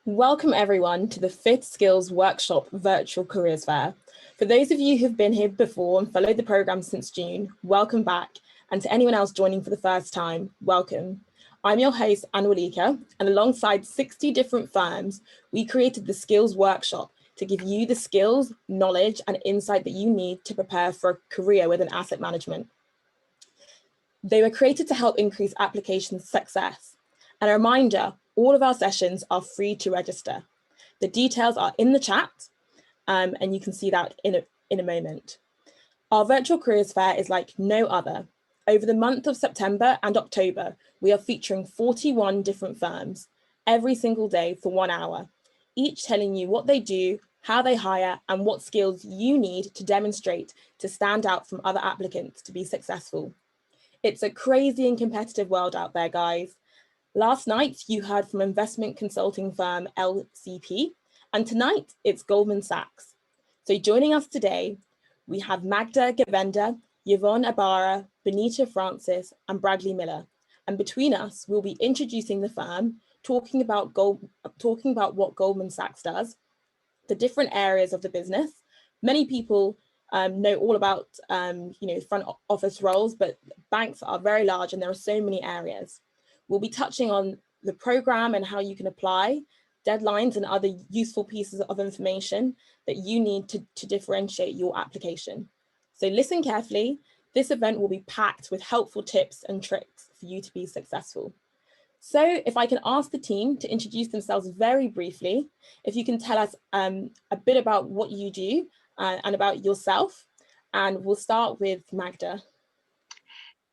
Welcome everyone to the 5th Skills Workshop Virtual Careers Fair. For those of you who've been here before and followed the programme since June, welcome back. And to anyone else joining for the first time, welcome. I'm your host, Anwalika, and alongside 60 different firms, we created the Skills Workshop to give you the skills, knowledge, and insight that you need to prepare for a career within asset management. They were created to help increase application success. And a reminder, all of our sessions are free to register. The details are in the chat, and you can see that in a moment. Our virtual careers fair is like no other. Over the month of September and October, we are featuring 41 different firms every single day for 1 hour, each telling you what they do, how they hire, and what skills you need to demonstrate to stand out from other applicants to be successful. It's a crazy and competitive world out there, guys. Last night, you heard from investment consulting firm LCP, and tonight it's Goldman Sachs. So joining us today, we have Magda Govender, Yvonne Ibarra, Benita Francis, and Bradley Miller. And between us, we'll be introducing the firm, talking about what Goldman Sachs does, the different areas of the business. Many people know all about front office roles, but banks are very large and there are so many areas. We'll be touching on the program and how you can apply, deadlines and other useful pieces of information that you need to differentiate your application. So listen carefully. This event will be packed with helpful tips and tricks for you to be successful. So if I can ask the team to introduce themselves very briefly, if you can tell us a bit about what you do and about yourself, and we'll start with Magda.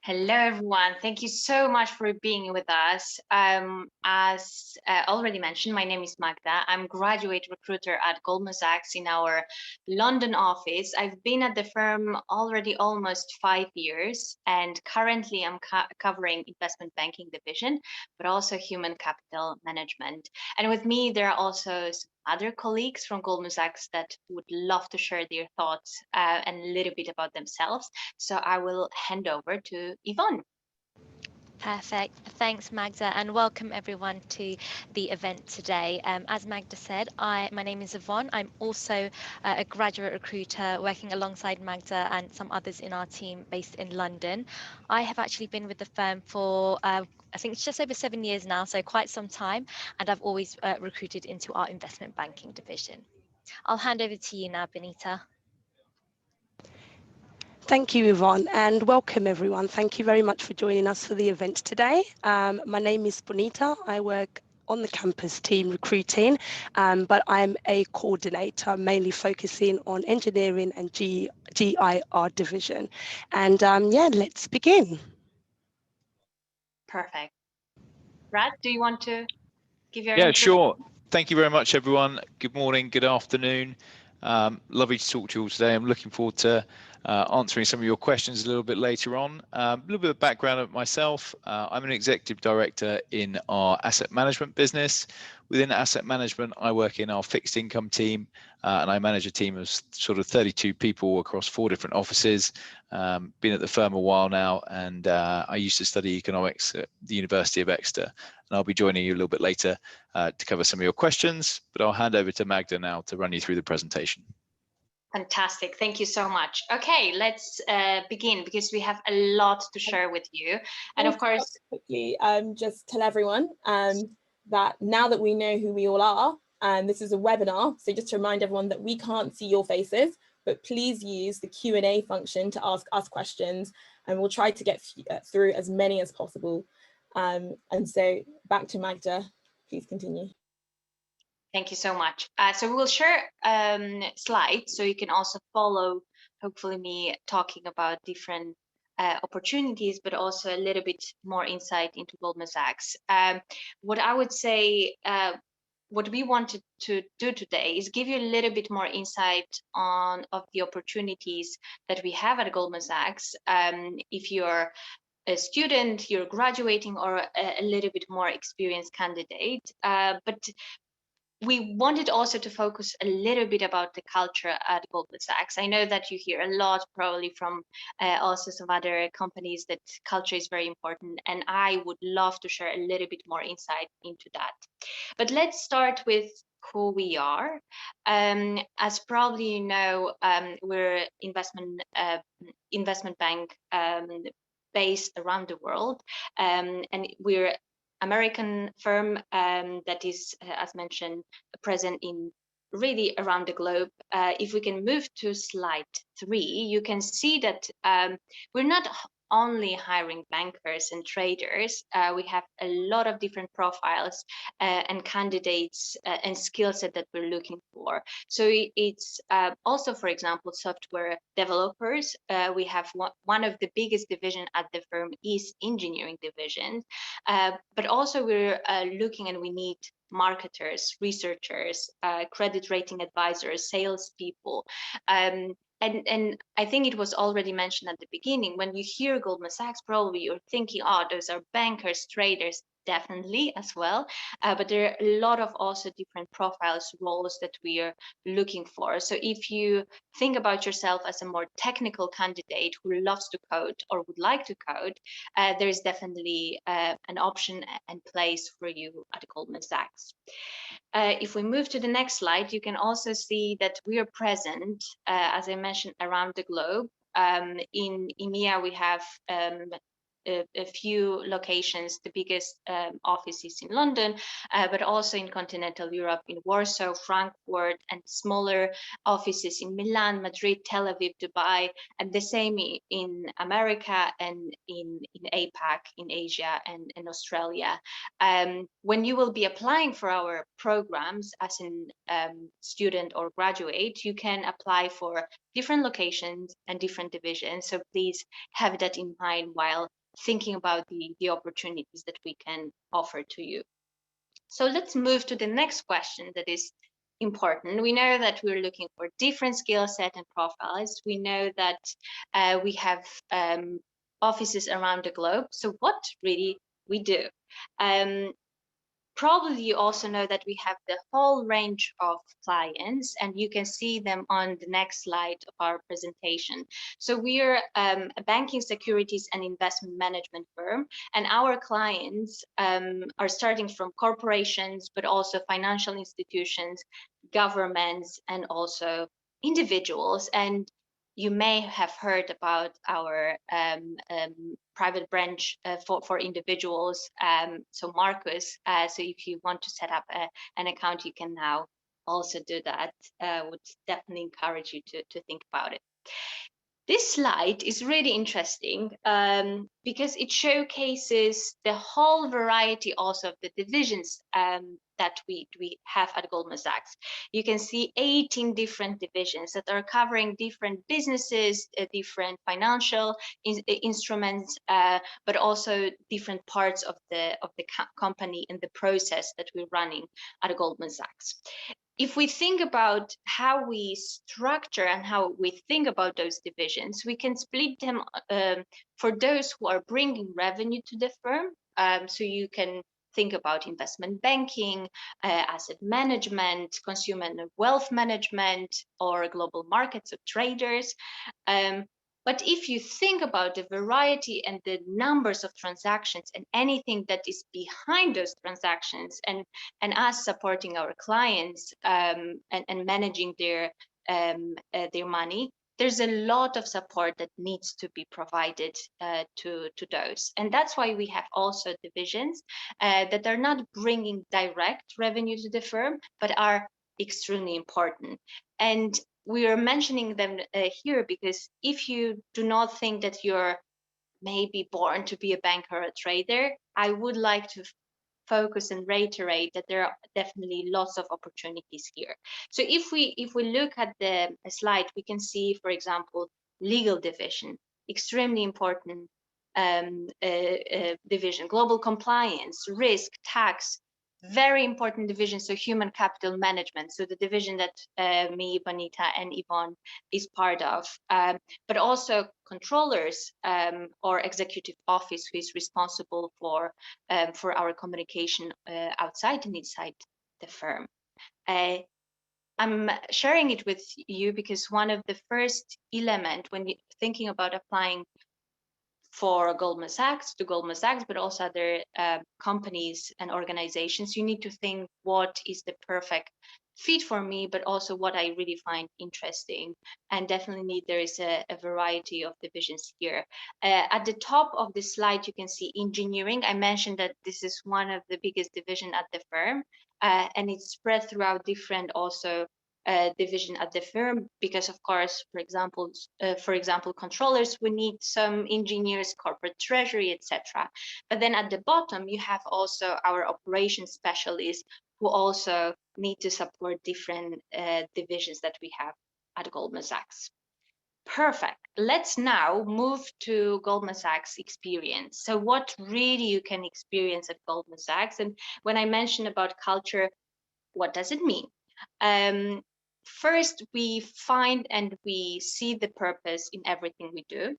Hello, everyone. Thank you so much for being with us. As already mentioned, my name is Magda. I'm a graduate recruiter at Goldman Sachs in our London office. I've been at the firm already almost 5 years, and currently I'm covering investment banking division, but also human capital management. And with me, there are also some other colleagues from Goldman Sachs that would love to share their thoughts and a little bit about themselves. So I will hand over to Yvonne. Perfect. Thanks, Magda, and welcome everyone to the event today. As Magda said, my name is Yvonne. I'm also a graduate recruiter working alongside Magda and some others in our team based in London. I have actually been with the firm for I think it's just over 7 years now, so quite some time, and I've always recruited into our investment banking division. I'll hand over to you now, Benita. Thank you, Yvonne, and welcome everyone. Thank you very much for joining us for the event today. My name is Bonita. I work on the campus team recruiting, but I'm a coordinator, mainly focusing on engineering and GIR division. And yeah, let's begin. Perfect. Brad, do you want to give your Yeah, sure. Thank you very much, everyone. Good morning, good afternoon. Lovely to talk to you all today. I'm looking forward to answering some of your questions a little bit later on. A little bit of background of myself. I'm an executive director in our asset management business. Within asset management, I work in our fixed income team, and I manage a team of sort of 32 people across 4 different offices. Been at the firm a while now, and I used to study economics at the University of Exeter. And I'll be joining you a little bit later to cover some of your questions, but I'll hand over to Magda now to run you through the presentation. Fantastic. Thank you so much. Okay, let's begin because we have a lot to share with you. And of course, quickly, just tell everyone that now that we know who we all are, and this is a webinar, so just to remind everyone that we can't see your faces, but please use the Q&A function to ask us questions, and we'll try to get through as many as possible. And so back to Magda, please continue. Thank you so much. So we will share slides so you can also follow, hopefully, me talking about different opportunities, but also a little bit more insight into Goldman Sachs. What I would say, what we wanted to do today is give you a little bit more insight of the opportunities that we have at Goldman Sachs. If you're a student, you're graduating, or a little bit more experienced candidate, but we wanted also to focus a little bit about the culture at Goldman Sachs. I know that you hear a lot probably from also some other companies that culture is very important, and I would love to share a little bit more insight into that. But let's start with who we are. As probably you know, we're investment bank based around the world, and we're American firm that is, as mentioned, present in really around the globe. If we can move to slide 3, you can see that we're not only hiring bankers and traders. We have a lot of different profiles and candidates and skill set that we're looking for. So it's also, for example, software developers. We have one of the biggest division at the firm is engineering division, but also we're looking, and we need marketers, researchers, credit rating advisors, salespeople. And I think it was already mentioned at the beginning, when you hear Goldman Sachs, probably you're thinking, oh, those are bankers, traders, definitely as well. But there are a lot of also different profiles, roles that we are looking for. So if you think about yourself as a more technical candidate who loves to code or would like to code, there's definitely an option and place for you at Goldman Sachs. If we move to the next slide, you can also see that we are present, as I mentioned, around the globe. In EMEA, we have a few locations. The biggest office is in London, but also in continental Europe, in Warsaw, Frankfurt, and smaller offices in Milan, Madrid, Tel Aviv, Dubai, and the same in America and in APAC, in Asia and Australia. When you will be applying for our programs as a student or graduate, you can apply for different locations and different divisions. So please have that in mind while thinking about the opportunities that we can offer to you. So let's move to the next question that is important. We know that we're looking for different skill set and profiles. We know that we have offices around the globe. So what really we do? Probably you also know that we have the whole range of clients, and you can see them on the next slide of our presentation. So we are a banking, securities, and investment management firm, and our clients are starting from corporations, but also financial institutions, governments, and also individuals. And you may have heard about our private branch for individuals, so Marcus. So if you want to set up an account, you can now also do that. Would definitely encourage you to think about it. This slide is really interesting because it showcases the whole variety also of the divisions that we have at Goldman Sachs. You can see 18 different divisions that are covering different businesses, different financial instruments, but also different parts of the company and the process that we're running at Goldman Sachs. If we think about how we structure and how we think about those divisions, we can split them for those who are bringing revenue to the firm. So you can think about investment banking, asset management, consumer and wealth management, or global markets of traders. But if you think about the variety and the numbers of transactions and anything that is behind those transactions, and us supporting our clients and managing their money, there's a lot of support that needs to be provided to those. And that's why we have also divisions that are not bringing direct revenue to the firm, but are extremely important. And we are mentioning them here because if you do not think that you're maybe born to be a banker or a trader, I would like to focus and reiterate that there are definitely lots of opportunities here. So if we look at the slide, we can see, for example, legal division, extremely important division, global compliance, risk, tax, very important division, so human capital management, so the division that me, Bonita, and Yvonne is part of, but also controllers or executive office, who is responsible for our communication outside and inside the firm. I'm sharing it with you because one of the first elements when you're thinking about applying for Goldman Sachs, but also other companies and organizations, you need to think what is the perfect fit for me, but also what I really find interesting. And definitely there is a variety of divisions here. At the top of the slide, you can see engineering. I mentioned that this is one of the biggest division at the firm, and it's spread throughout different also division at the firm, because of course, for example, controllers, we need some engineers, corporate treasury, etc. But then at the bottom, you have also our operations specialists who also need to support different divisions that we have at Goldman Sachs. Perfect. Let's now move to Goldman Sachs experience. So what really you can experience at Goldman Sachs. And when I mention about culture, what does it mean? First, we find and we see the purpose in everything we do.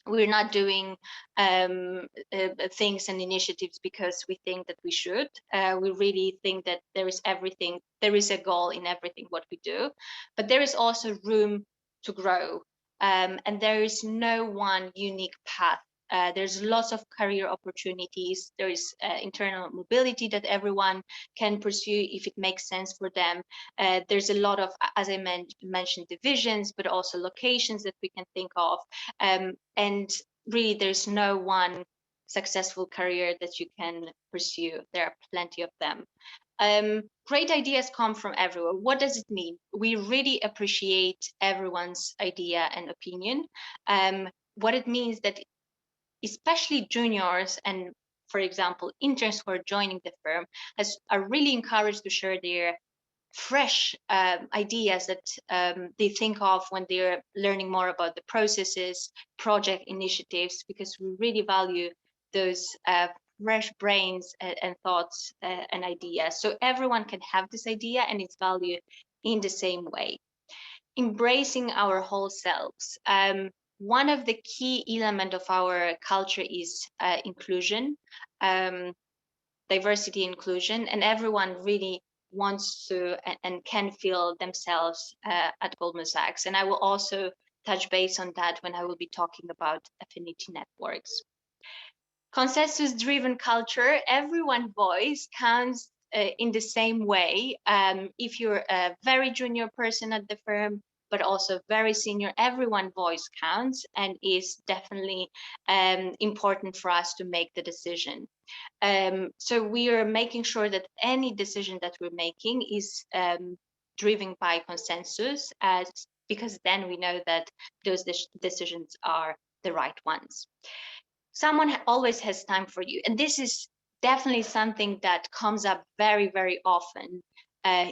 We're not doing things and initiatives because we think that we should. We really think that there is a goal in everything what we do, but there is also room to grow, and there is no one unique path. There's lots of career opportunities. There is internal mobility that everyone can pursue if it makes sense for them. There's a lot of, as I mentioned, divisions, but also locations that we can think of. And really, there's no one successful career that you can pursue. There are plenty of them. Great ideas come from everywhere. What does it mean? We really appreciate everyone's idea and opinion. What it means that especially juniors and, for example, interns who are joining the firm are really encouraged to share their fresh ideas that they think of when they're learning more about the processes, project initiatives, because we really value those fresh brains and thoughts and ideas. So everyone can have this idea and its value in the same way. Embracing our whole selves. One of the key elements of our culture is inclusion, diversity, inclusion, and everyone really wants to and can feel themselves at Goldman Sachs. And I will also touch base on that when I will be talking about affinity networks. Consensus-driven culture, everyone's voice counts in the same way. If you're a very junior person at the firm, but also very senior, everyone's voice counts and is definitely important for us to make the decision. So we are making sure that any decision that we're making is driven by consensus, because then we know that those decisions are the right ones. Someone always has time for you, and this is definitely something that comes up very, very often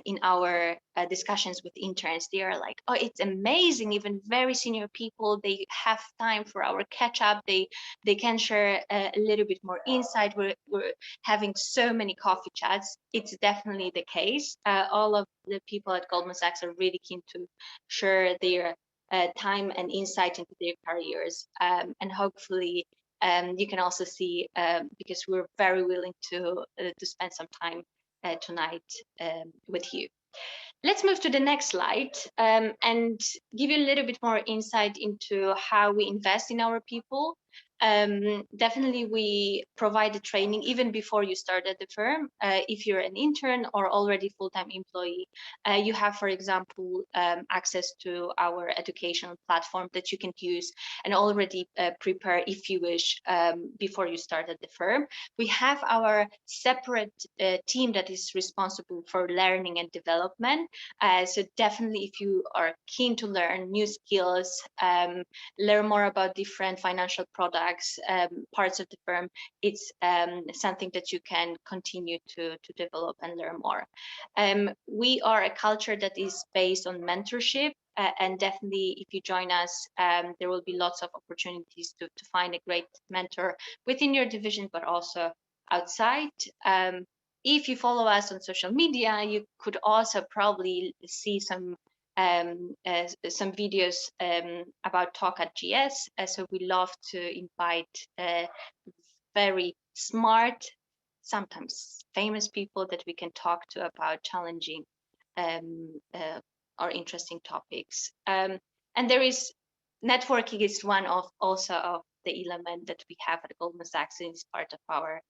in our discussions with interns. They are like, oh, it's amazing, even very senior people, they have time for our catch up, they can share a little bit more insight. We're having so many coffee chats. It's definitely the case. All of the people at Goldman Sachs are really keen to share their time and insight into their careers, and hopefully you can also see, because we're very willing to spend some time tonight with you. Let's move to the next slide and give you a little bit more insight into how we invest in our people. Definitely, we provide the training even before you start at the firm. If you're an intern or already full-time employee, you have, for example, access to our educational platform that you can use and already prepare if you wish before you start at the firm. We have our separate team that is responsible for learning and development. So definitely, if you are keen to learn new skills, learn more about different financial products, parts of the firm, it's something that you can continue to develop and learn more. We are a culture that is based on mentorship, and definitely if you join us, there will be lots of opportunities to find a great mentor within your division, but also outside. If you follow us on social media, you could also probably see some videos about Talk at GS. So we love to invite very smart, sometimes famous people that we can talk to about challenging or interesting topics. And there is networking is one of also of the element that we have at Goldman Sachs, and it's part of our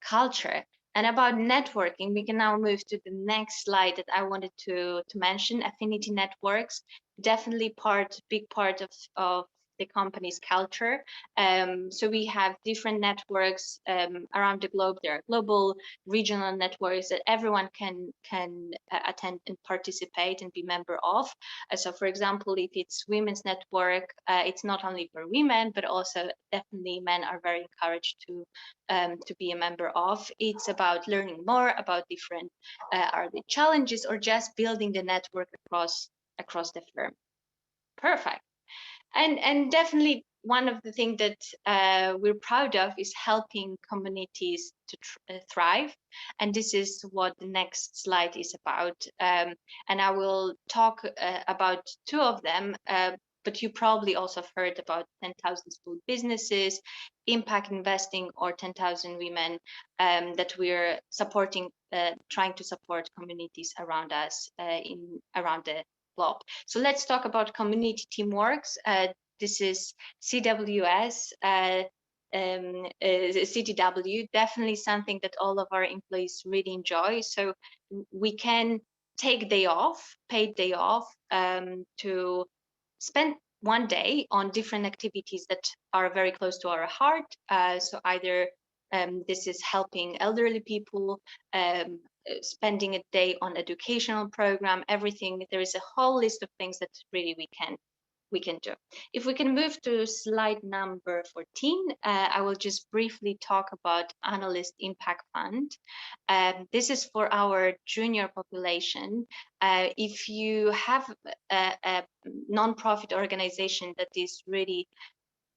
culture. And about networking, we can now move to the next slide that I wanted to mention. Affinity networks, definitely big part of the company's culture. So we have different networks around the globe. There are global, regional networks that everyone can attend and participate and be member of. So for example, if it's women's network, it's not only for women, but also definitely men are very encouraged to be a member of. It's about learning more about different are the challenges, or just building the network across the firm. Perfect. And definitely one of the things that we're proud of is helping communities to thrive. And this is what the next slide is about. And I will talk about two of them, but you probably also have heard about 10,000 Small Businesses, impact investing, or 10,000 women that we're supporting, trying to support communities around us around the globe. So let's talk about community teamworks. This is CWS, CTW, definitely something that all of our employees really enjoy. So we can take paid day off, to spend one day on different activities that are very close to our heart. So either this is helping elderly people, spending a day on educational program, everything. There is a whole list of things that really we can do. If we can move to slide number 14, I will just briefly talk about Analyst Impact Fund. This is for our junior population. If you have a non-profit organization that is really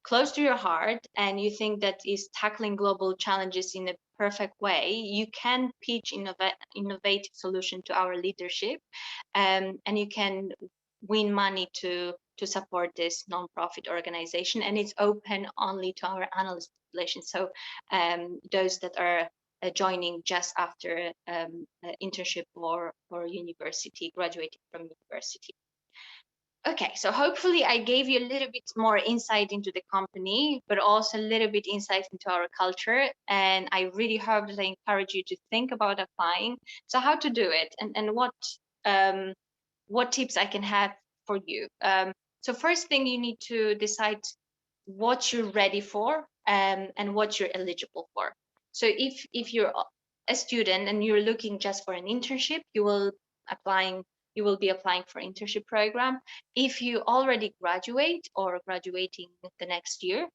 close to your heart and you think that is tackling global challenges in a perfect way, you can pitch innovative solution to our leadership, and you can win money to support this non-profit organization, and it's open only to our analyst population. So those that are joining just after internship or university, graduating from university. Okay, so hopefully I gave you a little bit more insight into the company, but also a little bit insight into our culture. And I really hope that I encourage you to think about applying. So how to do it, and what tips I can have for you. So first thing, you need to decide what you're ready for, and what you're eligible for. So if you're a student and you're looking just for an internship, you will be applying for internship program. If you already graduate or graduating the next year,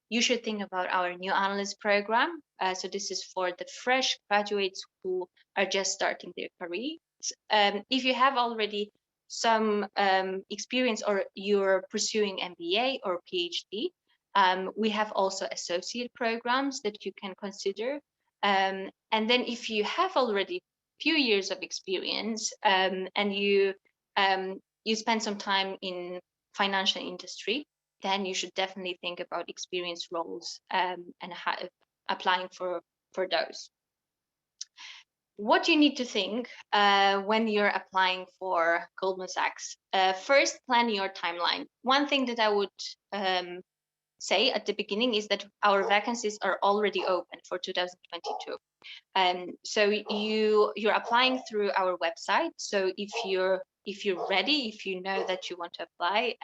you should think about our new analyst program. So this is for the fresh graduates who are just starting their career. If you have already some experience or you're pursuing MBA or PhD, we have also associate programs that you can consider. And then if you have already few years of experience, and you spend some time in financial industry, then you should definitely think about experience roles, and applying for those. What you need to think when you're applying for Goldman Sachs. First, plan your timeline. One thing that I would say at the beginning is that our vacancies are already open for 2022. So you're applying through our website. So if you're ready, if you know that you want to apply,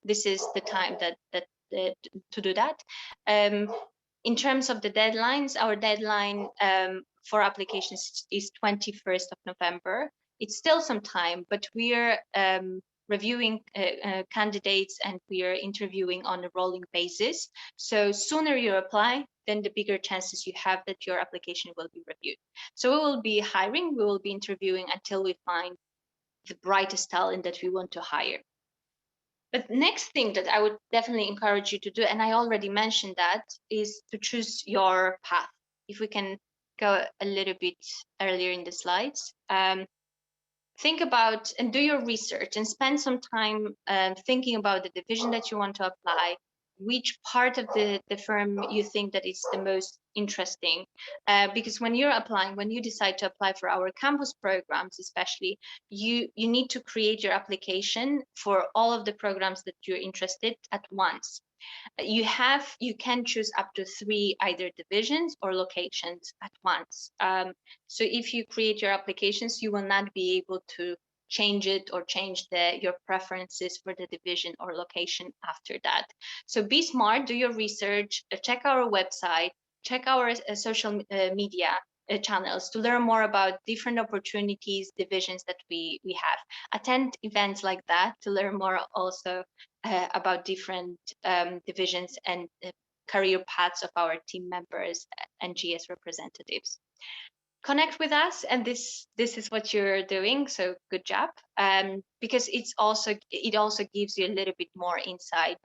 this is the time that to do that. In terms of the deadlines, our deadline for applications is 21st of November. It's still some time, but we're reviewing candidates, and we are interviewing on a rolling basis. So sooner you apply, then the bigger chances you have that your application will be reviewed. So we will be hiring, we will be interviewing until we find the brightest talent that we want to hire. But next thing that I would definitely encourage you to do, and I already mentioned that, is to choose your path. If we can go a little bit earlier in the slides. Think about and do your research and spend some time thinking about the division that you want to apply, which part of the firm you think that is the most interesting. Because when you're applying, when you decide to apply for our campus programs, especially, you need to create your application for all of the programs that you're interested at once. You can choose up to 3 either divisions or locations at once. So if you create your applications, you will not be able to change it or change your preferences for the division or location after that. So be smart, do your research, check our website, check our social media channels to learn more about different opportunities, divisions that we have. Attend events like that to learn more also about different divisions and career paths of our team members and GS representatives. Connect with us, and this is what you're doing, so good job. Because it also gives you a little bit more insight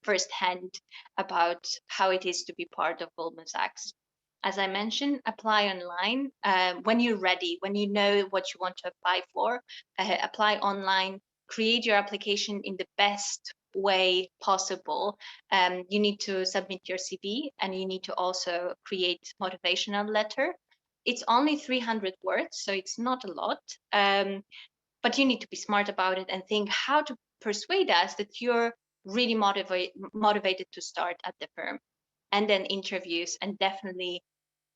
firsthand about how it is to be part of Goldman Sachs. As I mentioned, apply online when you're ready, when you know what you want to apply for. Apply online, create your application in the best way possible. You need to submit your CV, and you need to also create motivational letter. It's only 300 words, so it's not a lot, but you need to be smart about it and think how to persuade us that you're really motivated to start at the firm. And then interviews, and definitely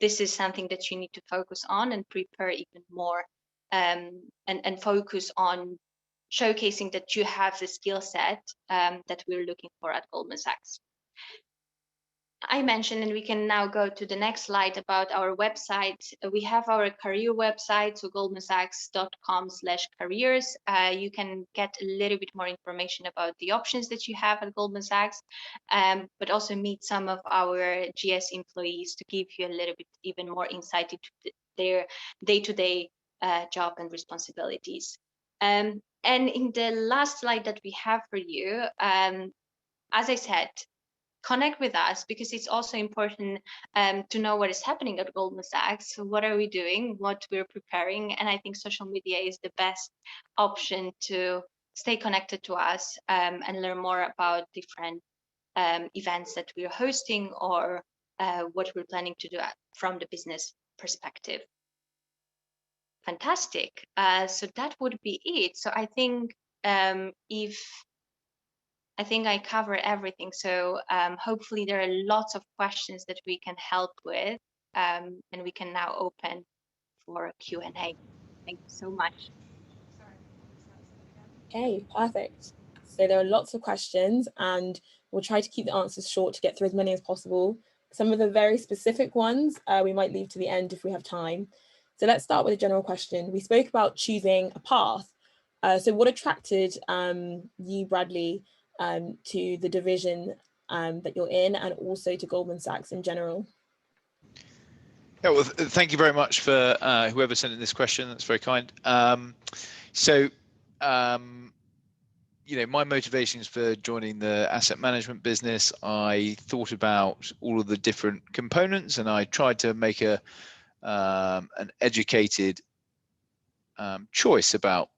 this is something that you need to focus on and prepare even more, and focus on showcasing that you have the skill set that we're looking for at Goldman Sachs. I mentioned, and we can now go to the next slide about our website. We have our career website, so goldmansachs.com/careers. You can get a little bit more information about the options that you have at Goldman Sachs, but also meet some of our GS employees to give you a little bit even more insight into their day-to-day job and responsibilities. And in the last slide that we have for you, as I said, connect with us, because it's also important to know what is happening at Goldman Sachs. What are we doing, what we're preparing, and I think social media is the best option to stay connected to us and learn more about different events that we're hosting or what we're planning to do from the business perspective. Fantastic. So that would be it. So I think I think I cover everything. So hopefully there are lots of questions that we can help with, and we can now open for Q&A. Thank you so much. Okay, perfect. So there are lots of questions, and we'll try to keep the answers short to get through as many as possible. Some of the very specific ones we might leave to the end if we have time. So let's start with a general question. We spoke about choosing a path. So what attracted you, Bradley, to the division that you're in, and also to Goldman Sachs in general? Yeah, well, thank you very much for whoever sent in this question. That's very kind. You know, my motivations for joining the asset management business, I thought about all of the different components, and I tried to make an educated choice about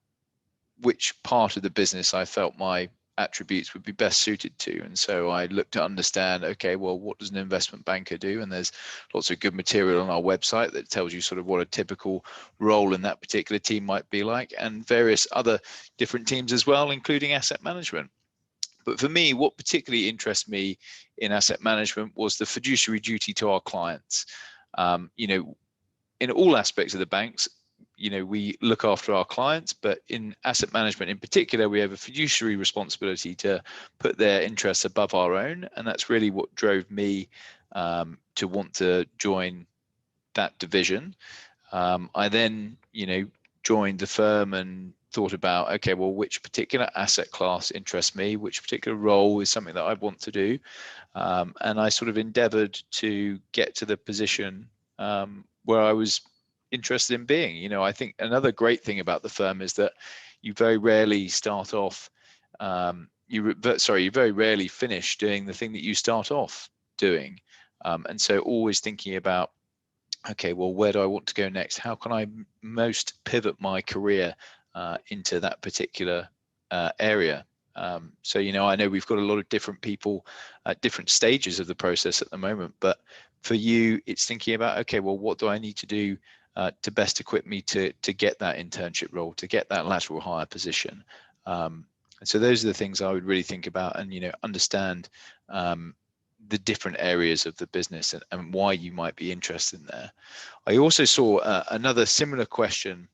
which part of the business I felt my attributes would be best suited to. And so I looked to understand, okay, well, what does an investment banker do? And there's lots of good material on our website that tells you sort of what a typical role in that particular team might be like, and various other different teams as well, including asset management. But for me, what particularly interests me in asset management was the fiduciary duty to our clients. You know, in all aspects of the banks, you know, we look after our clients, but in asset management in particular, we have a fiduciary responsibility to put their interests above our own. And that's really what drove me to want to join that division. I then, you know, joined the firm and thought about, okay, well, which particular asset class interests me, which particular role is something that I want to do. And I sort of endeavored to get to the position where I was interested in being. You know, I think another great thing about the firm is that you very rarely start off, you very rarely finish doing the thing that you start off doing. And so always thinking about, okay, well, where do I want to go next? How can I most pivot my career into that particular area? So, you know, I know we've got a lot of different people at different stages of the process at the moment, but for you, it's thinking about, okay, well, what do I need to do to best equip me to get that internship role, to get that lateral hire position? So those are the things I would really think about, and understand the different areas of the business and why you might be interested in there. I also saw another similar question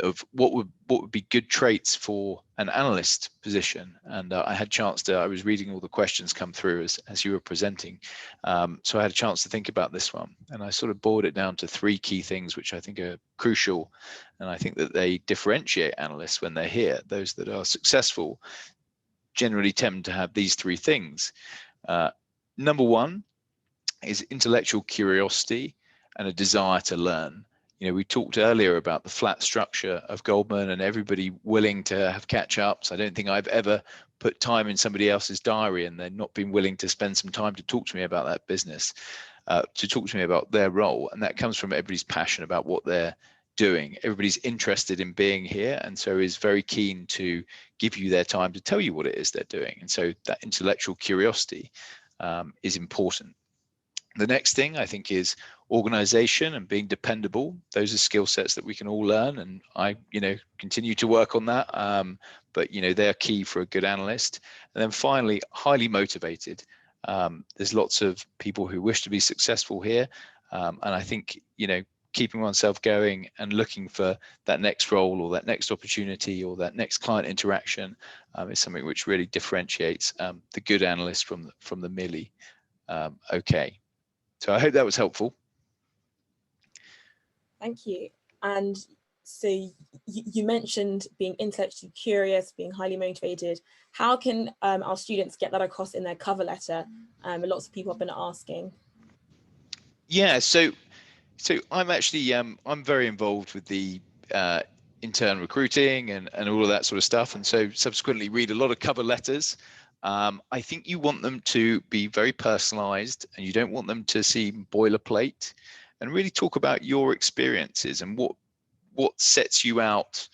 of what would be good traits for an analyst position, and I had a chance to. I was reading all the questions come through as you were presenting, so I had a chance to think about this one, and I sort of boiled it down to 3 key things which I think are crucial, and I think that they differentiate analysts when they're here. Those that are successful generally tend to have these 3 things. Number 1 is intellectual curiosity and a desire to learn. We talked earlier about the flat structure of Goldman and everybody willing to have catch-ups. I don't think I've ever put time in somebody else's diary and they're not been willing to spend some time to talk to me about that business, to talk to me about their role. And that comes from everybody's passion about what they're doing. Everybody's interested in being here, and so is very keen to give you their time to tell you what it is they're doing. And so that intellectual curiosity is important. The next thing I think is organization and being dependable. Those are skill sets that we can all learn, and I continue to work on that, but they're key for a good analyst. And then finally, highly motivated. There's lots of people who wish to be successful here, and I think keeping oneself going and looking for that next role or that next opportunity or that next client interaction is something which really differentiates the good analyst from the merely okay. So I hope that was helpful. Thank you. And so you mentioned being intellectually curious, being highly motivated. How can our students get that across in their cover letter? Lots of people have been asking. Yeah, so I'm actually I'm very involved with the intern recruiting and all of that sort of stuff, and so subsequently read a lot of cover letters. I think you want them to be very personalized, and you don't want them to seem boilerplate, and really talk about your experiences and what sets you out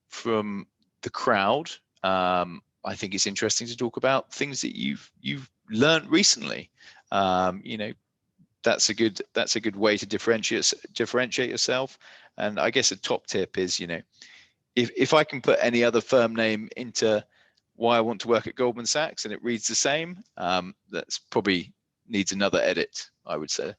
from the crowd. I think it's interesting to talk about things that you've learned recently. That's a good way to differentiate yourself. And I guess a top tip is, if I can put any other firm name into why I want to work at Goldman Sachs and it reads the same, that's probably needs another edit, I would say.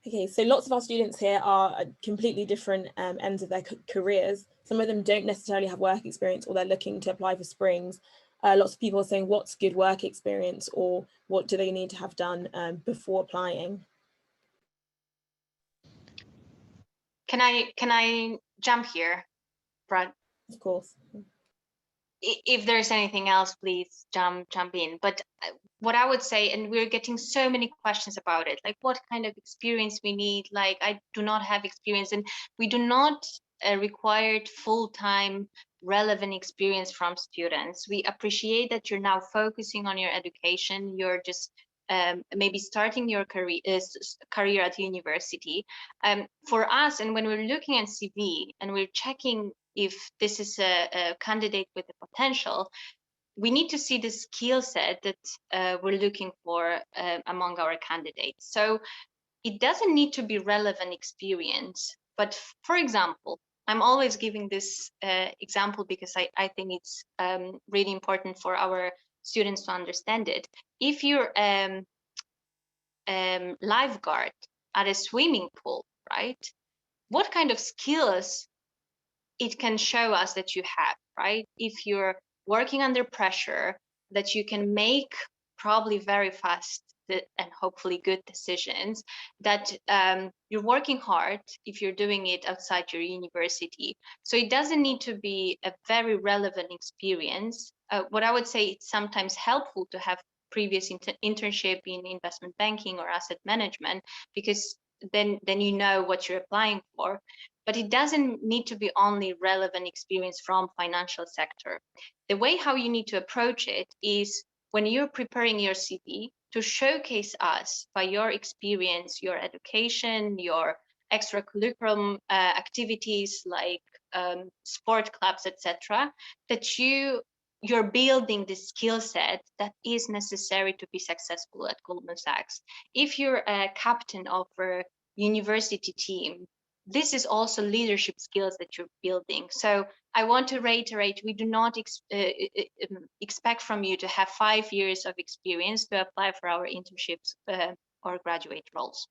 Okay, so lots of our students here are at completely different ends of their careers. Some of them don't necessarily have work experience, or they're looking to apply for Springs. Lots of people are saying, what's good work experience, or what do they need to have done before applying? Can I jump here, Brad? Of course. If there's anything else, please jump in. But what I would say, and we're getting so many questions about it, like what kind of experience we need. Like, I do not have experience, and we do not require full-time relevant experience from students. We appreciate that you're now focusing on your education. You're just maybe starting your career at university. For us, and when we're looking at CV and we're checking if this is a candidate with the potential, we need to see the skill set that we're looking for among our candidates. So it doesn't need to be relevant experience, but for example, I'm always giving this example because I think it's really important for our students to understand it. If you're lifeguard at a swimming pool, right? What kind of skills it can show us that you have, right? If you're working under pressure, that you can make probably very fast and hopefully good decisions, that you're working hard if you're doing it outside your university. So it doesn't need to be a very relevant experience. What I would say, it's sometimes helpful to have previous internship in investment banking or asset management, because then you know what you're applying for. But it doesn't need to be only relevant experience from financial sector. The way how you need to approach it is, when you're preparing your CV, to showcase us by your experience, your education, your extracurriculum activities like sport clubs, etc., that you're building the skill set that is necessary to be successful at Goldman Sachs. If you're a captain of a university team, this is also leadership skills that you're building. So I want to reiterate, we do not expect from you to have 5 years of experience to apply for our internships or graduate roles.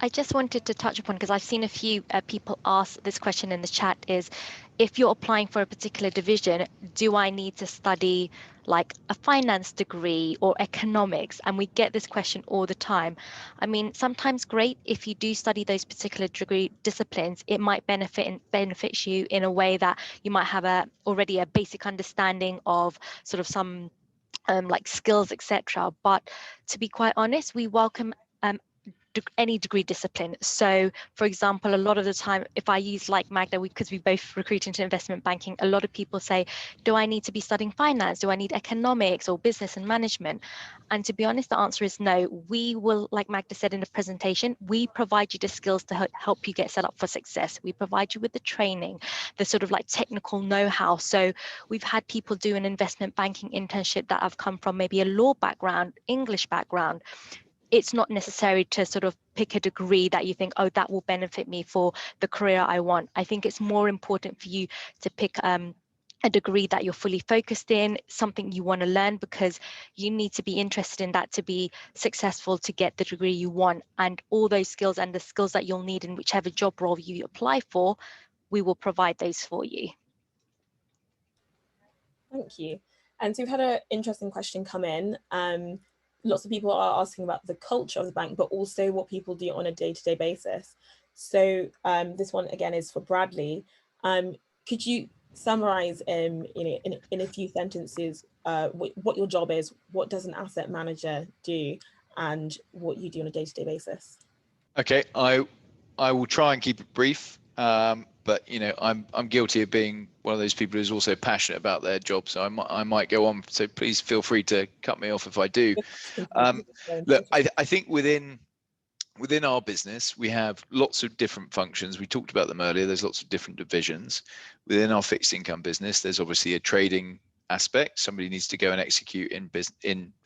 I just wanted to touch upon, because I've seen a few people ask this question in the chat, is if you're applying for a particular division, do I need to study like a finance degree or economics? And we get this question all the time. I mean, sometimes great if you do study those particular degree disciplines, it might benefit you in a way that you might have already a basic understanding of sort of some like skills, etc. But to be quite honest, we welcome any degree discipline. So for example, a lot of the time, if I use like Magda, because we both recruit into investment banking, a lot of people say, do I need to be studying finance? Do I need economics or business and management? And to be honest, the answer is no. We will, like Magda said in the presentation, we provide you the skills to help you get set up for success. We provide you with the training, the sort of like technical know-how. So we've had people do an investment banking internship that have come from maybe a law background, English background. It's not necessary to sort of pick a degree that you think, oh, that will benefit me for the career I want. I think it's more important for you to pick a degree that you're fully focused in, something you want to learn, because you need to be interested in that to be successful, to get the degree you want. And all those skills and the skills that you'll need in whichever job role you apply for, we will provide those for you. Thank you. And so we've had an interesting question come in. Lots of people are asking about the culture of the bank, but also what people do on a day-to-day basis. So this one again is for Bradley. Could you summarize in a few sentences what your job is, what does an asset manager do, and what you do on a day-to-day basis? Okay, I will try and keep it brief. But I'm guilty of being one of those people who's also passionate about their job, so I might go on. So please feel free to cut me off if I do. Look, I think within our business we have lots of different functions. We talked about them earlier. There's lots of different divisions within our fixed income business. There's obviously a trading aspect. Somebody needs to go and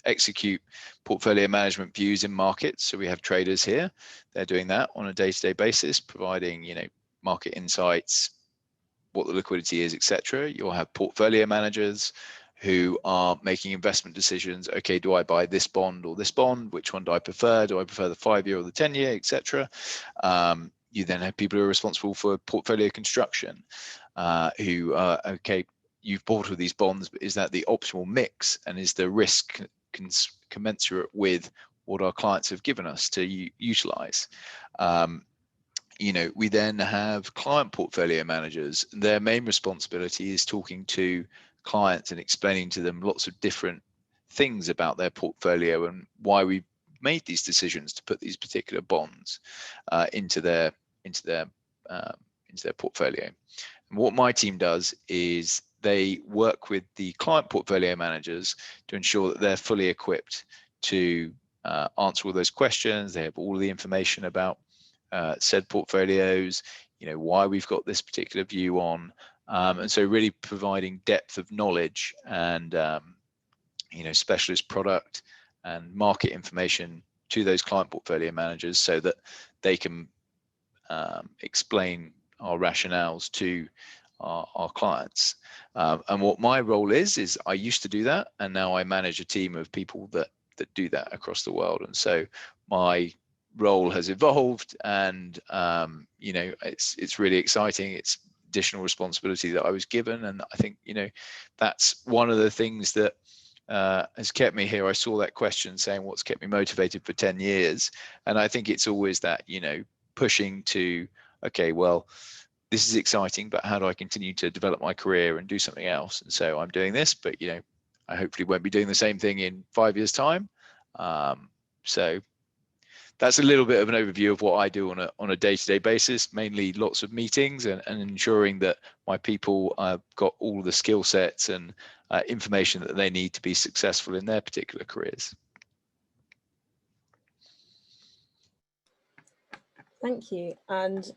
execute portfolio management views in markets. So we have traders here. They're doing that on a day-to-day basis, providing market insights, what the liquidity is, etc. You'll have portfolio managers who are making investment decisions. Okay, do I buy this bond or this bond? Which one do I prefer? Do I prefer the 5-year or the 10-year, etc.? You then have people who are responsible for portfolio construction, who are, okay, you've bought all these bonds, but is that the optimal mix? And is the risk commensurate with what our clients have given us to utilize? We then have client portfolio managers. Their main responsibility is talking to clients and explaining to them lots of different things about their portfolio and why we made these decisions to put these particular bonds into their portfolio. And what my team does is they work with the client portfolio managers to ensure that they're fully equipped to answer all those questions. They have all the information about said portfolios, why we've got this particular view on, and so really providing depth of knowledge and specialist product and market information to those client portfolio managers so that they can explain our rationales to our clients. And what my role is I used to do that, and now I manage a team of people that do that across the world. And so my role has evolved, and it's really exciting. It's additional responsibility that I was given, and I think that's one of the things that has kept me here. I saw that question saying what's kept me motivated for 10 years, and I think it's always that pushing to, okay, well, this is exciting, but how do I continue to develop my career and do something else? And so I'm doing this, but I hopefully won't be doing the same thing in 5 years' time. So that's a little bit of an overview of what I do on a day-to-day basis, mainly lots of meetings and ensuring that my people have got all the skill sets and information that they need to be successful in their particular careers. Thank you. And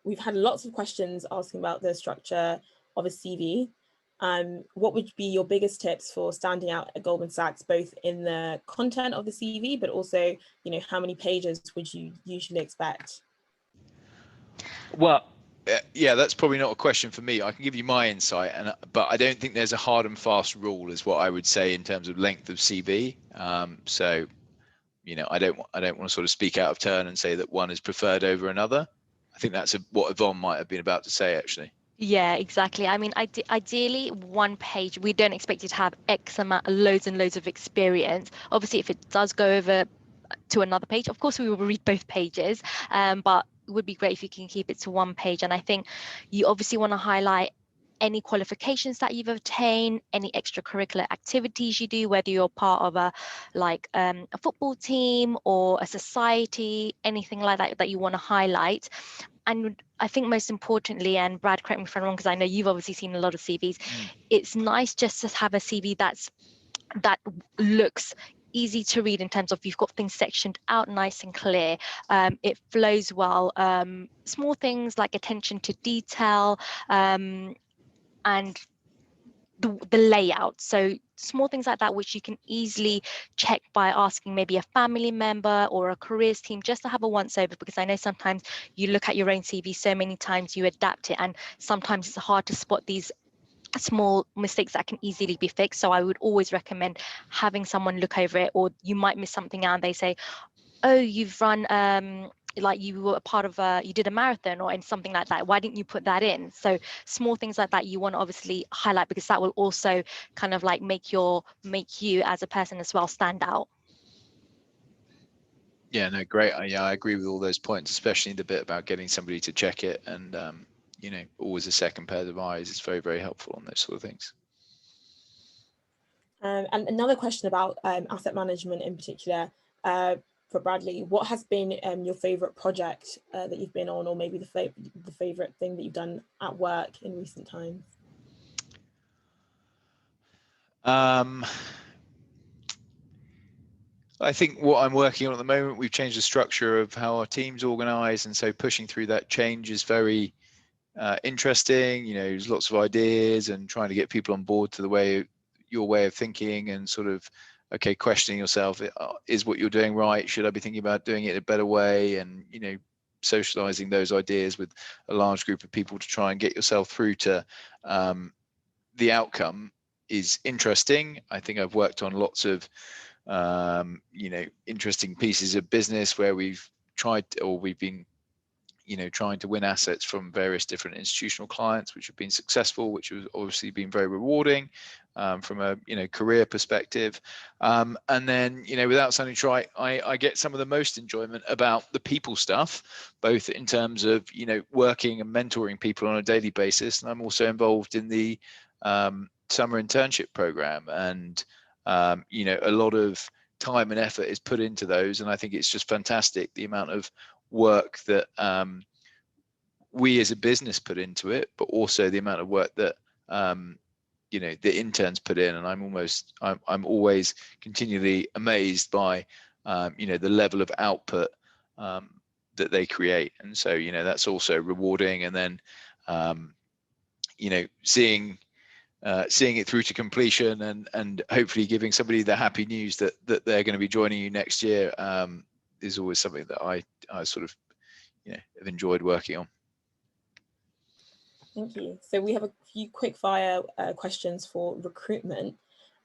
we've had lots of questions asking about the structure of a CV. What would be your biggest tips for standing out at Goldman Sachs, both in the content of the CV, but also, how many pages would you usually expect? Well, yeah, that's probably not a question for me. I can give you my insight, but I don't think there's a hard and fast rule, is what I would say in terms of length of CV. So, I don't want to sort of speak out of turn and say that one is preferred over another. I think that's what Yvonne might have been about to say, actually. Yeah, exactly. I mean, ideally, one page. We don't expect you to have X amount, loads and loads of experience. Obviously, if it does go over to another page, of course, we will read both pages. But it would be great if you can keep it to one page. And I think you obviously want to highlight any qualifications that you've obtained, any extracurricular activities you do, whether you're part of a football team or a society, anything like that you want to highlight. And I think most importantly, and Brad, correct me if I'm wrong, because I know you've obviously seen a lot of CVs, it's nice just to have a CV that looks easy to read in terms of you've got things sectioned out nice and clear. It flows well. Small things like attention to detail, and the layout. So small things like that, which you can easily check by asking maybe a family member or a careers team just to have a once over, because I know sometimes you look at your own CV so many times, you adapt it, and sometimes it's hard to spot these small mistakes that can easily be fixed. So I would always recommend having someone look over it, or you might miss something out and they say, oh, you've run like you were a part of you did a marathon or something like that, why didn't you put that in? So small things like that you want to obviously highlight, because that will also kind of like make you as a person as well stand out. Yeah, no, great. I agree with all those points, especially the bit about getting somebody to check it, and always a second pair of eyes is very, very helpful on those sort of things. And another question about asset management in particular, for Bradley, what has been your favorite project that you've been on, or maybe the favorite thing that you've done at work in recent times? I think what I'm working on at the moment, we've changed the structure of how our team's organized, and so pushing through that change is very interesting. There's lots of ideas and trying to get people on board to your way of thinking, and sort of questioning yourself, is what you're doing right? Should I be thinking about doing it in a better way? And socializing those ideas with a large group of people to try and get yourself through to the outcome is interesting. I think I've worked on lots of interesting pieces of business where we've been trying to win assets from various different institutional clients, which have been successful, which has obviously been very rewarding from a career perspective. And then without sounding trite, I get some of the most enjoyment about the people stuff, both in terms of working and mentoring people on a daily basis, and I'm also involved in the summer internship program, and a lot of time and effort is put into those, and I think it's just fantastic the amount of work that we as a business put into it, but also the amount of work that the interns put in. And I'm always continually amazed by the level of output that they create, and so that's also rewarding. And then seeing it through to completion, and hopefully giving somebody the happy news that they're going to be joining you next year is always something that I sort of have enjoyed working on. Thank you. So we have a few quick fire questions for recruitment.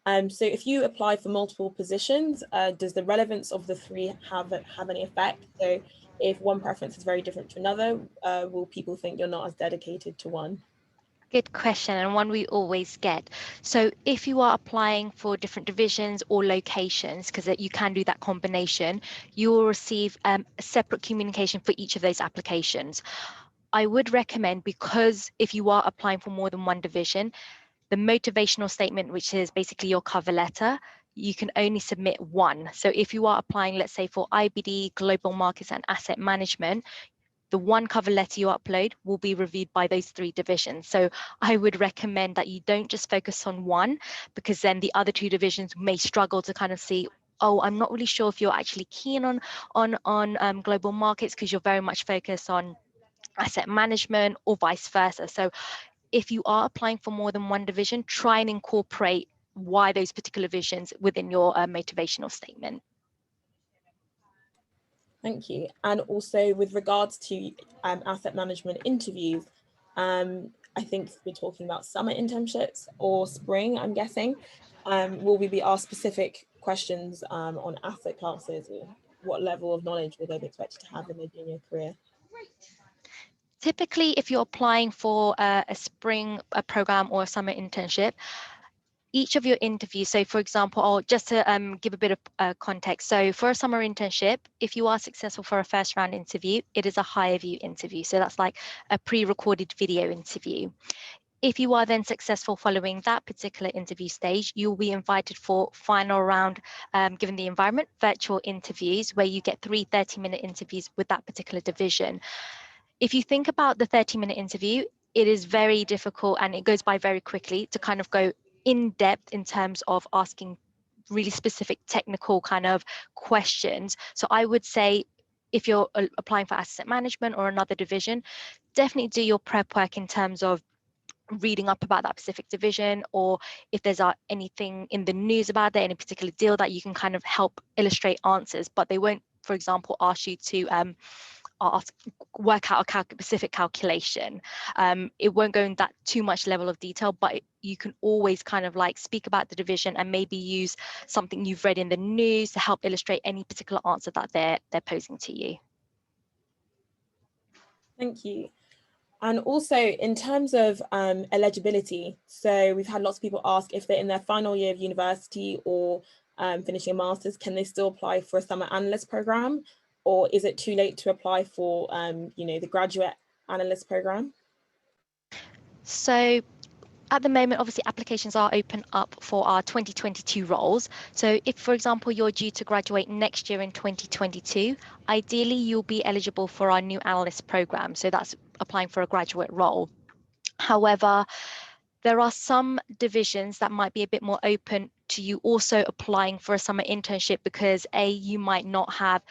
So if you apply for multiple positions, does the relevance of the three have any effect? So if one preference is very different to another, will people think you're not as dedicated to one? Good question, and one we always get. So if you are applying for different divisions or locations, because you can do that combination, you will receive a separate communication for each of those applications. I would recommend, because if you are applying for more than one division, the motivational statement, which is basically your cover letter, you can only submit one. So if you are applying, let's say for IBD, global markets and asset management, the one cover letter you upload will be reviewed by those three divisions. So I would recommend that you don't just focus on one, because then the other two divisions may struggle to kind of see, oh, I'm not really sure if you're actually keen on global markets because you're very much focused on asset management, or vice versa. So if you are applying for more than one division, try and incorporate why those particular divisions within your motivational statement. Thank you. And also with regards to asset management interviews, I think we're talking about summer internships or spring, I'm guessing. Will we be asked specific questions on asset classes, or what level of knowledge will they be expected to have in their junior career? Typically, if you're applying for a spring program or a summer internship, each of your interviews, so for example, or just to give a bit of context, so for a summer internship, if you are successful for a first round interview, it is a higher view interview. So that's like a pre-recorded video interview. If you are then successful following that particular interview stage, you'll be invited for final round, given the environment, virtual interviews, where you get 3 30-minute interviews with that particular division. If you think about the 30-minute interview, it is very difficult and it goes by very quickly to kind of go in depth in terms of asking really specific technical kind of questions. So I would say if you're applying for asset management or another division, definitely do your prep work in terms of reading up about that specific division, or if there's anything in the news about it, any particular deal that you can kind of help illustrate answers. But they won't, for example, ask you to work out a specific calculation. It won't go in that too much level of detail, but you can always kind of like speak about the division and maybe use something you've read in the news to help illustrate any particular answer that they're posing to you. Thank you. And also in terms of eligibility, so we've had lots of people ask if they're in their final year of university or finishing a master's, can they still apply for a summer analyst program? Or is it too late to apply for, the graduate analyst program? So at the moment, obviously, applications are open up for our 2022 roles. So if, for example, you're due to graduate next year in 2022, ideally, you'll be eligible for our new analyst program. So that's applying for a graduate role. However, there are some divisions that might be a bit more open to you also applying for a summer internship because you might not have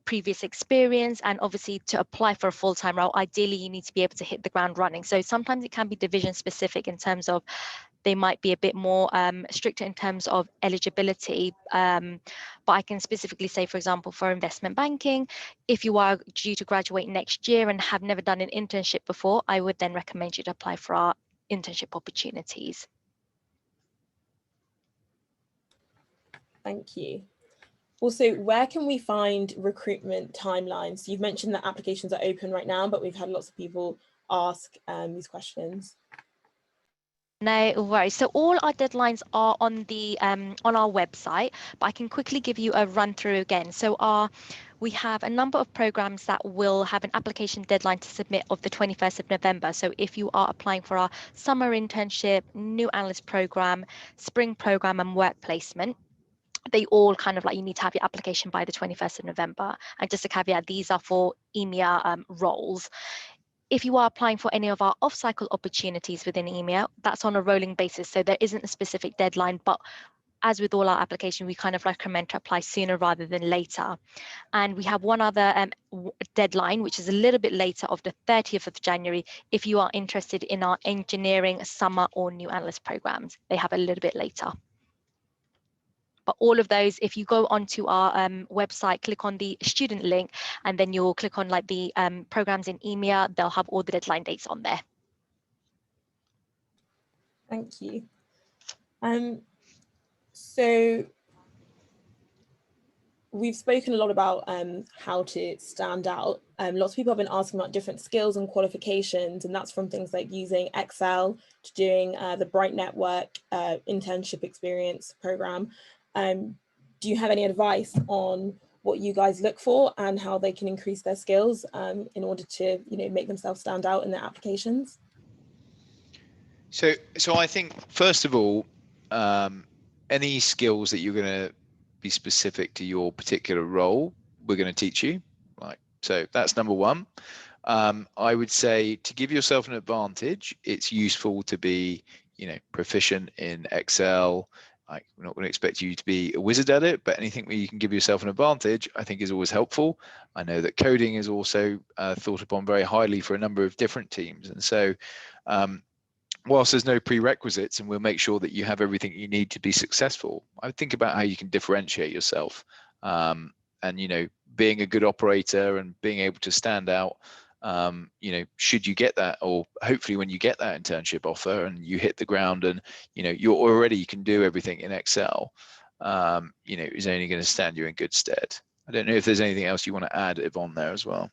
previous experience, and obviously to apply for a full-time role, ideally you need to be able to hit the ground running. So sometimes it can be division specific in terms of they might be a bit more stricter in terms of eligibility. But I can specifically say, for example, for investment banking, if you are due to graduate next year and have never done an internship before, I would then recommend you to apply for our internship opportunities. Thank you. Also, where can we find recruitment timelines? You've mentioned that applications are open right now, but we've had lots of people ask these questions. No worries. So all our deadlines are on our website, but I can quickly give you a run through again. So we have a number of programs that will have an application deadline to submit of the 21st of November. So if you are applying for our summer internship, new analyst program, spring program, and work placement, they all kind of like you need to have your application by the 21st of November. And just a caveat, these are for EMEA roles. If you are applying for any of our off-cycle opportunities within EMEA, that's on a rolling basis. So there isn't a specific deadline, but as with all our applications, we kind of recommend to apply sooner rather than later. And we have one other deadline, which is a little bit later, of the 30th of January, if you are interested in our engineering summer or new analyst programs. They have a little bit later. But all of those, if you go onto our website, click on the student link, and then you'll click on like the programs in EMEA, they'll have all the deadline dates on there. Thank you. So we've spoken a lot about how to stand out. Lots of people have been asking about different skills and qualifications, and that's from things like using Excel to doing the Bright Network internship experience program. Do you have any advice on what you guys look for and how they can increase their skills in order to, make themselves stand out in their applications? So I think, first of all, any skills that you're going to be specific to your particular role, we're going to teach you. Right. So that's number one. I would say to give yourself an advantage, it's useful to be, proficient in Excel. We're not going to expect you to be a wizard at it, but anything where you can give yourself an advantage, I think is always helpful. I know that coding is also thought upon very highly for a number of different teams. And so whilst there's no prerequisites, and we'll make sure that you have everything you need to be successful, I would think about how you can differentiate yourself and, being a good operator and being able to stand out, should you get that, or hopefully when you get that internship offer and you hit the ground and you can do everything in Excel, is only going to stand you in good stead. I don't know if there's anything else you want to add, Yvonne, there as well.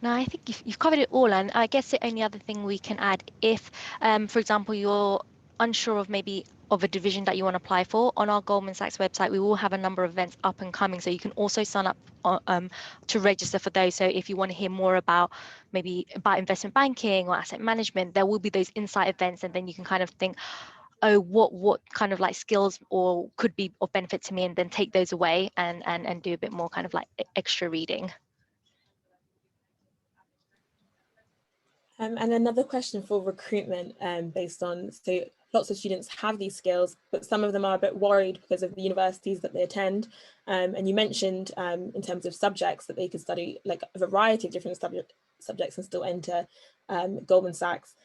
No, I think you've covered it all. And I guess the only other thing we can add, if, for example, you're unsure of maybe of a division that you want to apply for, on our Goldman Sachs website, we will have a number of events up and coming. So you can also sign up to register for those. So if you want to hear more about maybe about investment banking or asset management, there will be those insight events. And then you can kind of think, oh, what kind of like skills or could be of benefit to me, and then take those away and do a bit more kind of like extra reading. And another question for recruitment, based on, so lots of students have these skills, but some of them are a bit worried because of the universities that they attend. And you mentioned in terms of subjects that they could study like a variety of different subjects and still enter Goldman Sachs.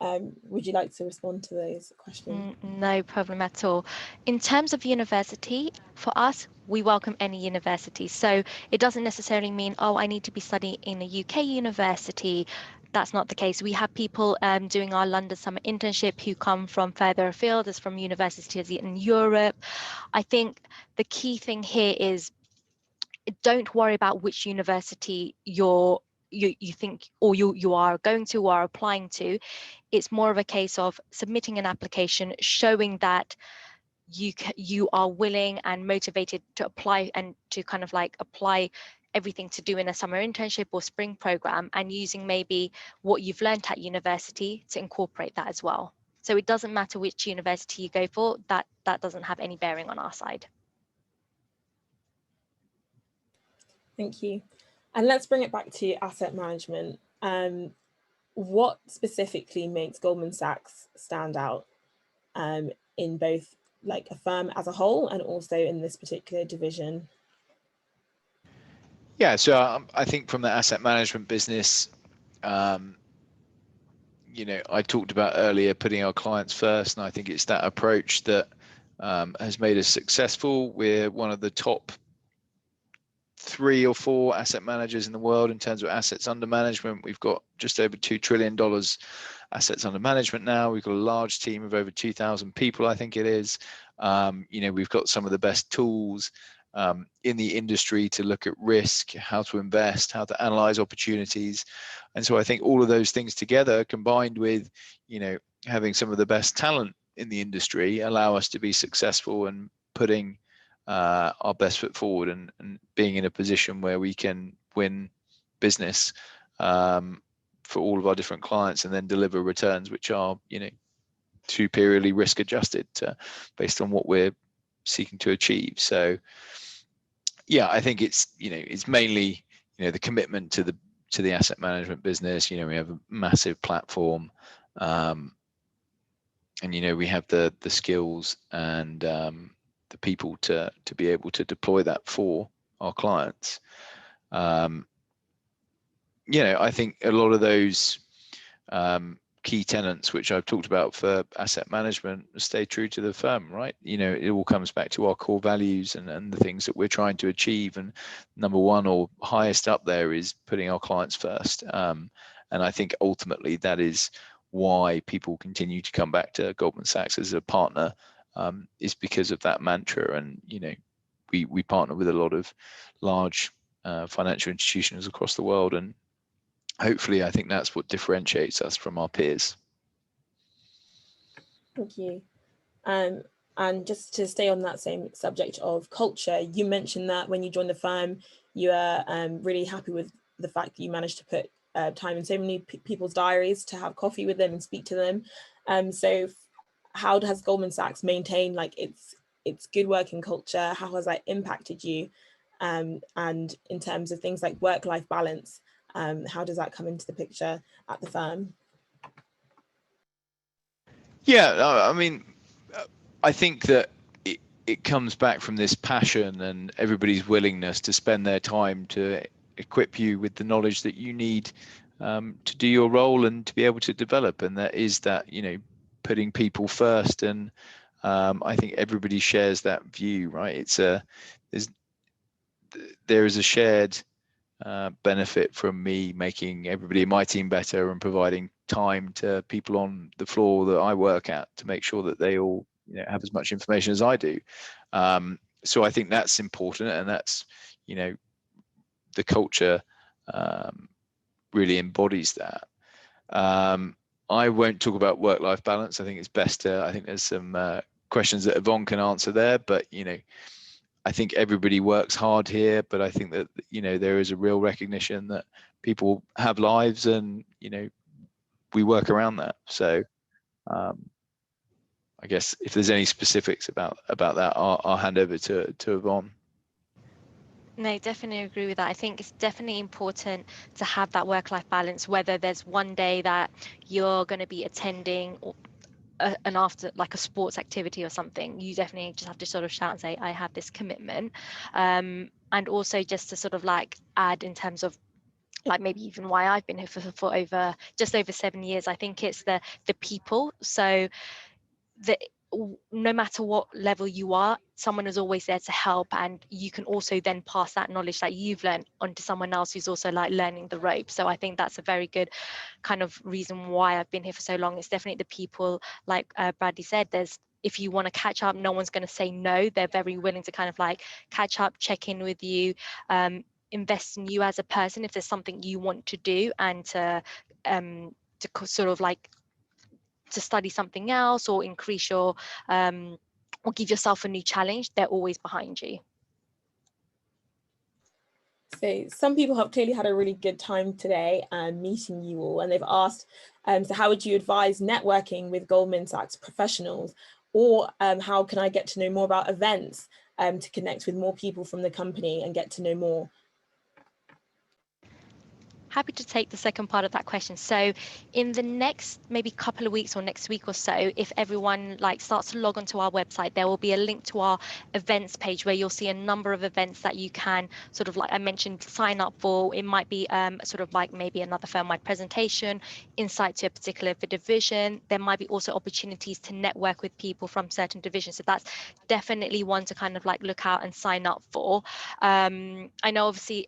Would you like to respond to those questions? No problem at all. In terms of university, for us, we welcome any university. So it doesn't necessarily mean, oh, I need to be studying in a UK university. That's not the case. We have people doing our London summer internship who come from further afield, as from universities in Europe. I think the key thing here is don't worry about which university you think or you are going to or are applying to. It's more of a case of submitting an application, showing that you are willing and motivated to apply and to kind of like apply everything to do in a summer internship or spring program, and using maybe what you've learned at university to incorporate that as well. So it doesn't matter which university you go for, that doesn't have any bearing on our side. Thank you. And let's bring it back to asset management. What specifically makes Goldman Sachs stand out in both like a firm as a whole and also in this particular division? Yeah, so I think from the asset management business, I talked about earlier putting our clients first, and I think it's that approach that has made us successful. We're one of the top 3 or 4 asset managers in the world in terms of assets under management. We've got just over $2 trillion assets under management now. We've got a large team of over 2,000 people, I think it is. We've got some of the best tools in the industry to look at risk, how to invest, how to analyze opportunities. And so I think all of those things together, combined with, having some of the best talent in the industry, allow us to be successful and putting our best foot forward and being in a position where we can win business for all of our different clients, and then deliver returns which are, superiorly risk adjusted based on what we're seeking to achieve. So yeah, I think it's mainly the commitment to the asset management business. We have a massive platform, and we have the skills and the people to be able to deploy that for our clients. I think a lot of those key tenets which I've talked about for asset management stay true to the firm, right? It all comes back to our core values and the things that we're trying to achieve. And number one or highest up there is putting our clients first. And I think ultimately that is why people continue to come back to Goldman Sachs as a partner, is because of that mantra. And we partner with a lot of large financial institutions across the world, and hopefully I think that's what differentiates us from our peers. Thank you. And just to stay on that same subject of culture, you mentioned that when you joined the firm, you are really happy with the fact that you managed to put time in so many people's diaries to have coffee with them and speak to them. So how has Goldman Sachs maintained like its good working culture? How has that impacted you? And in terms of things like work-life balance, how does that come into the picture at the firm? Yeah, I mean, I think that it comes back from this passion and everybody's willingness to spend their time to equip you with the knowledge that you need to do your role and to be able to develop. And that is that, putting people first. And I think everybody shares that view, right? There is a shared benefit from me making everybody in my team better and providing time to people on the floor that I work at to make sure that they all have as much information as I do. So I think that's important, and that's the culture really embodies that. I won't talk about work-life balance. I think it's best to, I think there's some questions that Yvonne can answer there, but I think everybody works hard here, but I think that there is a real recognition that people have lives, and we work around that. So I guess if there's any specifics about that, I'll hand over to Yvonne. No, definitely agree with that. I think it's definitely important to have that work-life balance, whether there's one day that you're going to be attending an after, like a sports activity or something, you definitely just have to sort of shout and say, I have this commitment. And also just to sort of like add in terms of like maybe even why I've been here for just over 7 years, I think it's the people. So no matter what level you are, someone is always there to help, and you can also then pass that knowledge that you've learned onto someone else who's also like learning the ropes. So I think that's a very good kind of reason why I've been here for so long. It's definitely the people, like Bradley said, if you want to catch up, no one's going to say no. They're very willing to kind of like catch up, check in with you, invest in you as a person if there's something you want to do, and to sort of like to study something else or increase your or give yourself a new challenge. They're always behind you. So some people have clearly had a really good time today meeting you all, and they've asked, so how would you advise networking with Goldman Sachs professionals, or how can I get to know more about events to connect with more people from the company and get to know more? Happy to take the second part of that question. So in the next maybe couple of weeks or next week or so, if everyone like starts to log onto our website, there will be a link to our events page where you'll see a number of events that you can sort of, like I mentioned, sign up for. It might be sort of like maybe another firm-wide presentation, insight to a particular division. There might be also opportunities to network with people from certain divisions. So that's definitely one to kind of like look out and sign up for. I know obviously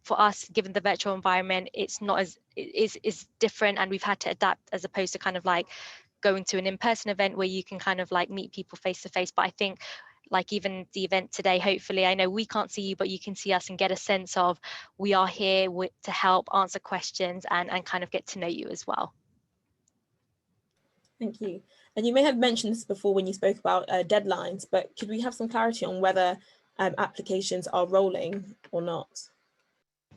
for us, given the virtual environment, it's not as is different, and we've had to adapt as opposed to kind of like going to an in-person event where you can kind of like meet people face to face. But I think like even the event today, hopefully, I know we can't see you, but you can see us and get a sense of we are here to help answer questions and kind of get to know you as well. Thank you. And you may have mentioned this before when you spoke about deadlines, but could we have some clarity on whether applications are rolling or not?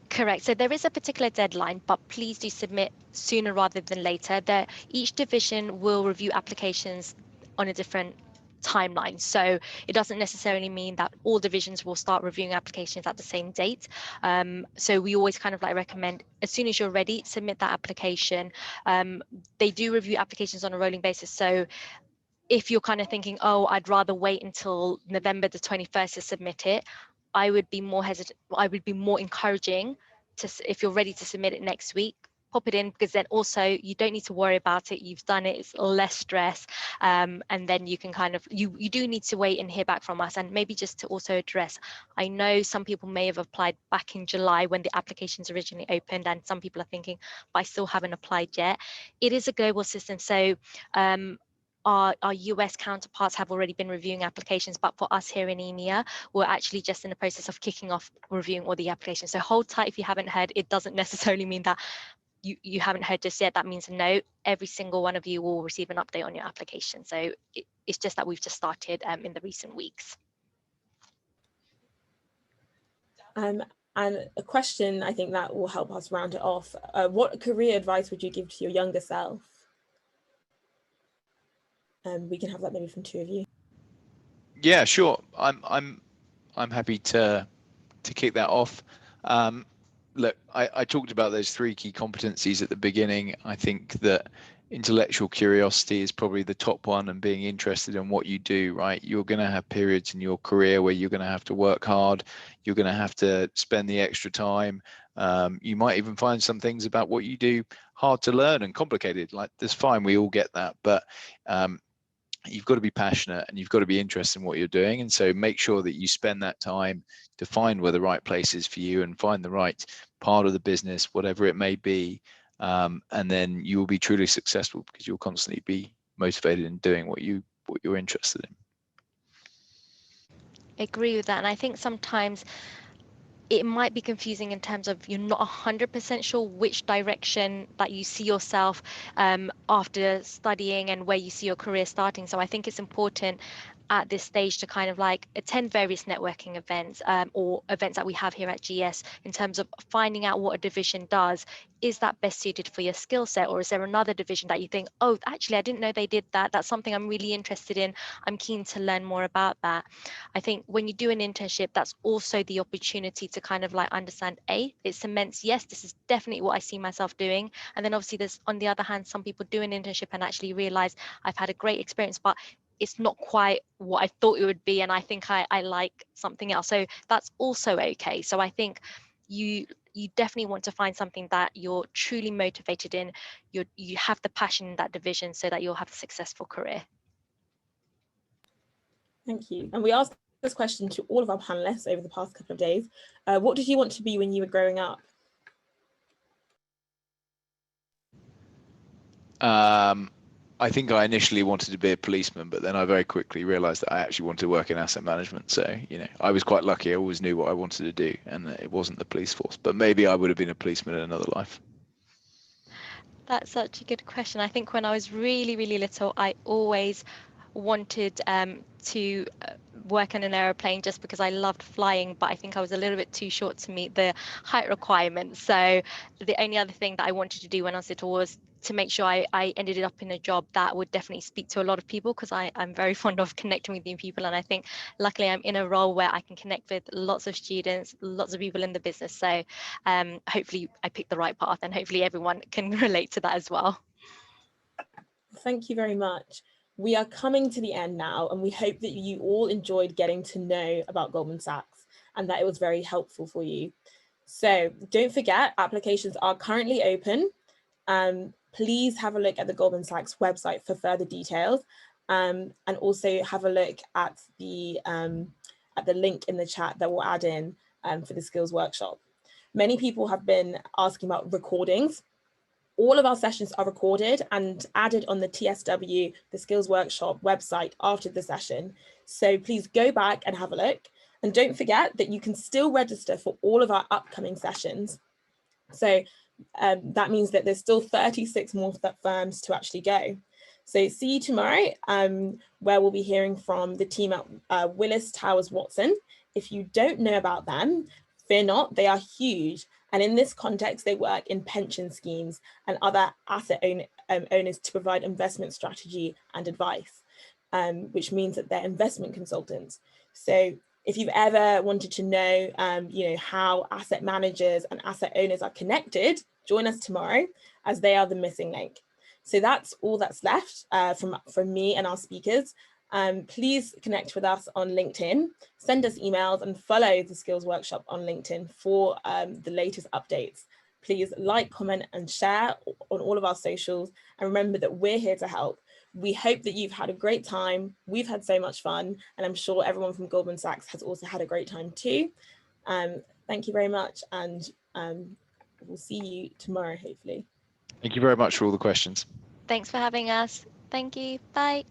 Correct. So there is a particular deadline, but please do submit sooner rather than later. Each division will review applications on a different timeline. So it doesn't necessarily mean that all divisions will start reviewing applications at the same date. So we always kind of like recommend, as soon as you're ready, submit that application. They do review applications on a rolling basis. So if you're kind of thinking, oh, I'd rather wait until November the 21st to submit it, I would be more hesitant. I would be more encouraging to, if you're ready to submit it next week, pop it in, because then also you don't need to worry about it. You've done it. It's less stress. And then you can kind of, you do need to wait and hear back from us. And maybe just to also address, I know some people may have applied back in July when the applications originally opened, and some people are thinking, but I still haven't applied yet. It is a global system. So our US counterparts have already been reviewing applications, but for us here in EMEA, we're actually just in the process of kicking off reviewing all the applications. So hold tight if you haven't heard. It doesn't necessarily mean that you haven't heard just yet. That means no. Every single one of you will receive an update on your application. So it's just that we've just started in the recent weeks. And a question I think that will help us round it off. What career advice would you give to your younger self? We can have that maybe from two of you. Yeah, sure. I'm happy to kick that off. Look, I talked about those 3 key competencies at the beginning. I think that intellectual curiosity is probably the top one, and being interested in what you do, right? You're going to have periods in your career where you're going to have to work hard. You're going to have to spend the extra time. You might even find some things about what you do hard to learn and complicated. Like, that's fine. We all get that. But you've got to be passionate and you've got to be interested in what you're doing. And so make sure that you spend that time to find where the right place is for you and find the right part of the business, whatever it may be. And then you will be truly successful because you'll constantly be motivated in doing what you're interested in. I agree with that. And I think sometimes it might be confusing in terms of you're not 100% sure which direction that you see yourself after studying and where you see your career starting. So I think it's important at this stage to kind of like attend various networking events or events that we have here at GS in terms of finding out what a division does. Is that best suited for your skill set, or is there another division that you think, oh, actually, I didn't know they did that. That's something I'm really interested in. I'm keen to learn more about that. I think when you do an internship, that's also the opportunity to kind of like understand, it cements, yes, this is definitely what I see myself doing. And then obviously there's, on the other hand, some people do an internship and actually realize I've had a great experience, but it's not quite what I thought it would be. And I think I like something else. So that's also okay. So I think you definitely want to find something that you're truly motivated in, you have the passion in that division so that you'll have a successful career. Thank you. And we asked this question to all of our panelists over the past couple of days. What did you want to be when you were growing up? I think I initially wanted to be a policeman, but then I very quickly realized that I actually wanted to work in asset management. So, I was quite lucky. I always knew what I wanted to do, and it wasn't the police force, but maybe I would have been a policeman in another life. That's such a good question. I think when I was really, really little, I always wanted to work on an aeroplane just because I loved flying, but I think I was a little bit too short to meet the height requirements. So the only other thing that I wanted to do when I was little was to make sure I ended up in a job that would definitely speak to a lot of people, because I'm very fond of connecting with new people. And I think luckily I'm in a role where I can connect with lots of students, lots of people in the business. So hopefully I picked the right path, and hopefully everyone can relate to that as well. Thank you very much. We are coming to the end now, and we hope that you all enjoyed getting to know about Goldman Sachs and that it was very helpful for you. So don't forget, applications are currently open. Please have a look at the Goldman Sachs website for further details, and also have a look at the link in the chat that we'll add in for the skills workshop. Many people have been asking about recordings. All of our sessions are recorded and added on the TSW, the Skills Workshop website after the session. So please go back and have a look. And don't forget that you can still register for all of our upcoming sessions. So that means that there's still 36 more firms to actually go. So see you tomorrow, where we'll be hearing from the team at Willis Towers Watson. If you don't know about them, fear not, they are huge. And in this context, they work in pension schemes and other asset owners to provide investment strategy and advice, which means that they're investment consultants. So if you've ever wanted to know, how asset managers and asset owners are connected, join us tomorrow, as they are the missing link. So that's all that's left from me and our speakers. Please connect with us on LinkedIn, send us emails, and follow the Skills Workshop on LinkedIn for the latest updates. Please like, comment, and share on all of our socials. And remember that we're here to help. We hope that you've had a great time. We've had so much fun, and I'm sure everyone from Goldman Sachs has also had a great time too. Thank you very much, and we'll see you tomorrow, hopefully. Thank you very much for all the questions. Thanks for having us. Thank you. Bye.